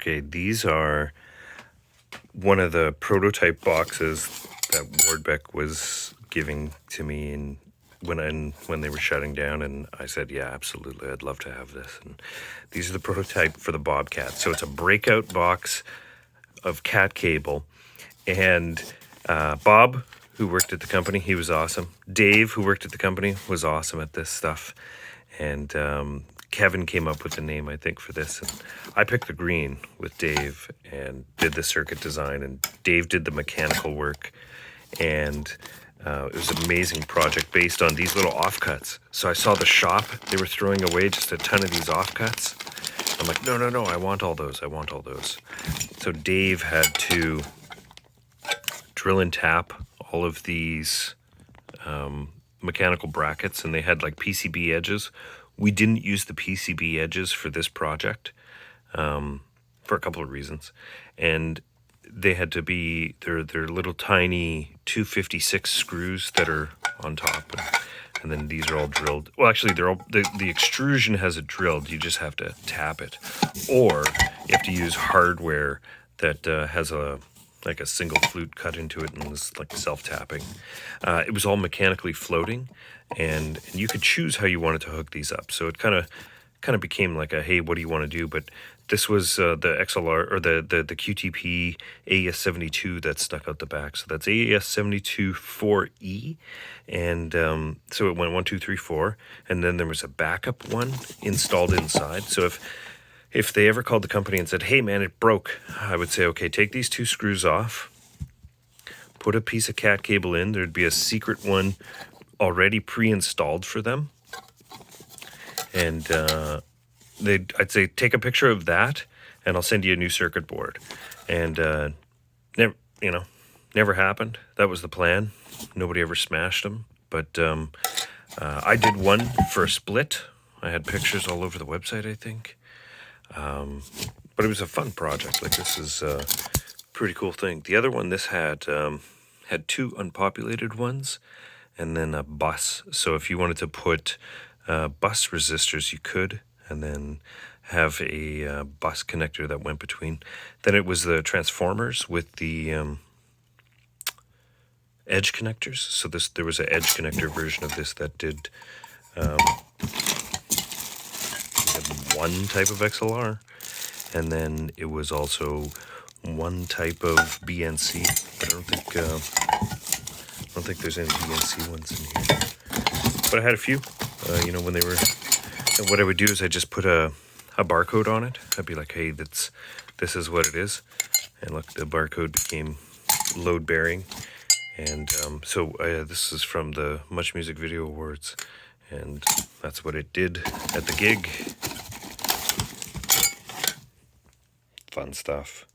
Okay, these are one of the prototype boxes that Wardbeck was giving to me and when they were shutting down, and I said, yeah, absolutely, I'd love to have this. And these are the prototype for the Bobcat. So it's a breakout box of cat cable, and Bob, who worked at the company, he was awesome. Dave, who worked at the company, was awesome at this stuff. And Kevin came up with the name, I think, for this. And I picked the green with Dave and did the circuit design, and Dave did the mechanical work. And it was an amazing project based on these little offcuts. So I saw the shop, they were throwing away just a ton of these offcuts. I'm like, no, I want all those. So Dave had to drill and tap all of these mechanical brackets, and they had like PCB edges. We didn't use the PCB edges for this project for a couple of reasons. And they had to be, they're little tiny 256 screws that are on top, and then these are all drilled. Well, actually, they're all, the extrusion has it drilled. You just have to tap it, or you have to use hardware that has a single flute cut into it and is like self-tapping. It was all mechanically floating, and you could choose how you wanted to hook these up. So it kind of became like a, hey, what do you want to do? But this was the XLR, or the QTP AES72 that stuck out the back. So that's AES72-4E. And so it went 1, 2, 3, 4. And then there was a backup one installed inside. So if they ever called the company and said, hey man, it broke, I would say, okay, take these 2 screws off, put a piece of cat cable in. There'd be a secret one already pre-installed for them. And I'd say, take a picture of that, and I'll send you a new circuit board. And never happened. That was the plan. Nobody ever smashed them. But I did one for a split. I had pictures all over the website, I think. But it was a fun project. Like, this is a pretty cool thing. The other one, this had 2 unpopulated ones, and then a bus. So if you wanted to put bus resistors, you could, and then have a bus connector that went between. Then it was the transformers with the edge connectors. So there was an edge connector version of this that did one type of XLR, and then it was also one type of BNC. But I don't think there's any BNC ones in here. But I had a few. When they were, and what I would do is I just put a barcode on it. I'd be like, hey, this is what it is. And look, the barcode became load bearing. And so this is from the Much Music Video Awards, and that's what it did at the gig. Fun stuff.